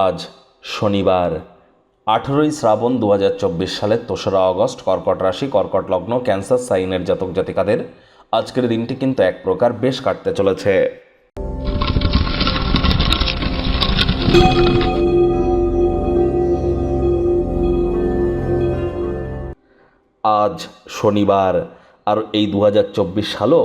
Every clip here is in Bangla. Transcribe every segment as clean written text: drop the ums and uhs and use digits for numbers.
আজ শনিবার 18ই শ্রাবণ 2024 সালের 3রা আগস্ট। কর্কট রাশি, কর্কট লগ্ন, ক্যান্সার সাইনের জাতক জাতিকাদের আজকের দিনটি কিন্তু এক প্রকার বেশ কাটতে চলেছে। আজ শনিবার, আর এই 2024 সালও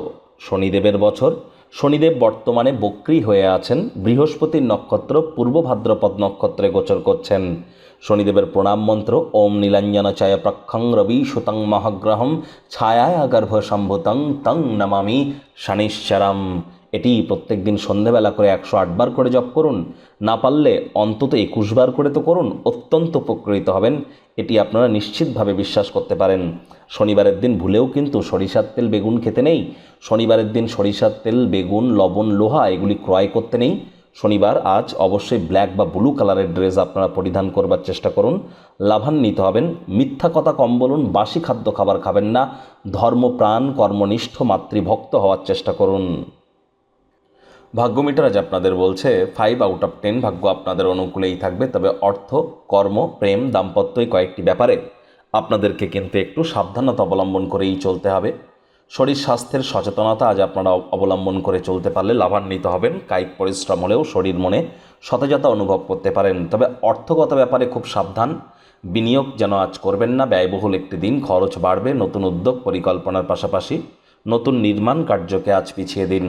শনিদেবের বছর। শনিদেব বর্তমানে বক্রী হয়ে আছেন, বৃহস্পতির নক্ষত্র পূর্ব ভাদ্রপদ নক্ষত্রে গোচর করছেন। শনিদেবের প্রণাম মন্ত্র ওম নীলাঞ্জন চায় প্রক্ষং রবি সুতং মহাগ্রহম ছায়ায় গর্ভ সম্ভুতং তং নমামি শনিশ্চরম। এটি প্রত্যেক দিন সন্ধ্যাবেলা করে 108 বার করে জপ করুন, না পারলে অন্তত 21 বার করে তো করুন, অত্যন্ত উপকৃত হবেন। এটি আপনারা নিশ্চিতভাবে বিশ্বাস করতে পারেন। শনিবারের দিন ভুলেও কিন্তু সরিষার তেল বেগুন খেতে নেই। শনিবারের দিন সরিষার তেল বেগুন লবণ লোহা এগুলি ক্রয় করতে নেই। শনিবার আজ অবশ্যই ব্ল্যাক বা ব্লু কালারের ড্রেস আপনারা পরিধান করবার চেষ্টা করুন, লাভান্বিত হবেন। মিথ্যা কথা কম বলুন, বাসি খাদ্য খাবার খাবেন না, ধর্মপ্রাণ কর্মনিষ্ঠ মাতৃভক্ত হওয়ার চেষ্টা করুন। ভাগ্য মিটার আজ আপনাদের বলছে 5 আউট অফ 10 ভাগ্য আপনাদের অনুকূলেই থাকবে। তবে অর্থ, কর্ম, প্রেম, দাম্পত্য এই কয়েকটি ব্যাপারে আপনাদেরকে কিন্তু একটু সাবধানতা অবলম্বন করেই চলতে হবে। শরীর স্বাস্থ্যের সচেতনতা আজ আপনারা অবলম্বন করে চলতে পারলে লাভান্বিত হবেন। কায়িক পরিশ্রম হলেও শরীর মনে সতেজতা অনুভব করতে পারেন। তবে অর্থগত ব্যাপারে খুব সাবধান, বিনিয়োগ যেন আজ করবেন না। ব্যয়বহুল একটি দিন, খরচ বাড়বে। নতুন উদ্যোগ পরিকল্পনার পাশাপাশি নতুন নির্মাণ কার্যকে আজ পিছিয়ে দিন।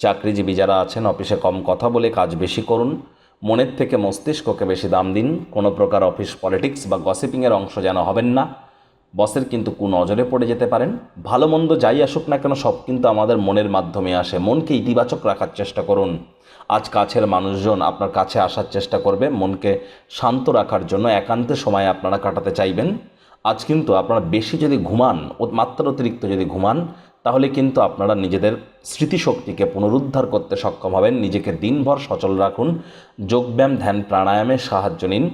চাকরিজীবী যারা আছেন অফিসে কম কথা বলে কাজ বেশি করুন, মনের থেকে মস্তিষ্ককে বেশি দাম দিন। কোনো প্রকার অফিস পলিটিক্স বা গসিপিংয়ের অংশ যেন হবেন না, বসের কিন্তু কুনজরে পড়ে যেতে পারেন। ভালো মন্দ যাই আসুক না কেন সব কিন্তু আমাদের মনের মাধ্যমে আসে। মনকে ইতিবাচক রাখার চেষ্টা করুন। আজ কাছের মানুষজন আপনার কাছে আসার চেষ্টা করবে, মনকে শান্ত রাখার জন্য একান্তে সময় আপনারা কাটাতে চাইবেন। আজ কিন্তু আপনারা বেশি যদি ঘুমান, মাত্রা অতিরিক্ত যদি ঘুমান, তাহলে কিন্তু আপনারা নিজেদের স্মৃতিশক্তিকে পুনরুদ্ধার করতে সক্ষম হবেন। নিজেকে দিনভর সচল রাখুন, যোগব্যায়াম ধ্যান প্রাণায়ামের সাহায্য নিন।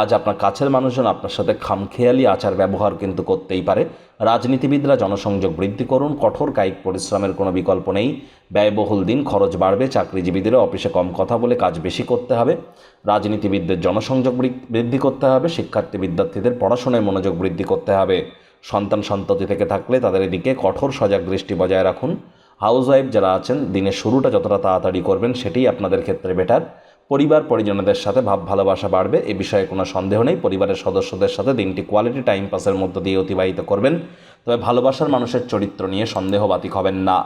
আজ আপনার কাছের মানুষজন আপনার সাথে খামখেয়ালি আচার ব্যবহার কিন্তু করতেই পারে। রাজনীতিবিদরা জনসংযোগ বৃদ্ধি করুন, কঠোর কায়িক পরিশ্রমের কোনো বিকল্প নেই। ব্যয়বহুল দিন, খরচ বাড়বে। চাকরিজীবীদেরও অফিসে কম কথা বলে কাজ বেশি করতে হবে। রাজনীতিবিদদের জনসংযোগ বৃদ্ধি করতে হবে। শিক্ষার্থী বিদ্যার্থীদের পড়াশোনায় মনোযোগ বৃদ্ধি করতে হবে। সন্তান সন্ততি থেকে থাকলে তাদের এদিকে কঠোর সজাগ দৃষ্টি বজায় রাখুন। হাউসওয়াইফ যারা আছেন দিনের শুরুটা যতটা তাড়াতাড়ি করবেন সেটাই আপনাদের ক্ষেত্রে বেটার। পরিবার পরিজনদের সাথে ভাব ভালোবাসা বাড়বে, এ বিষয়ে কোনো সন্দেহ নেই। পরিবারের সদস্যদের সাথে দিনটি কোয়ালিটি টাইম পাসের মধ্য দিয়ে অতিবাহিত করবেন। তবে ভালোবাসার মানুষের চরিত্র নিয়ে সন্দেহবাতিক হবেন না।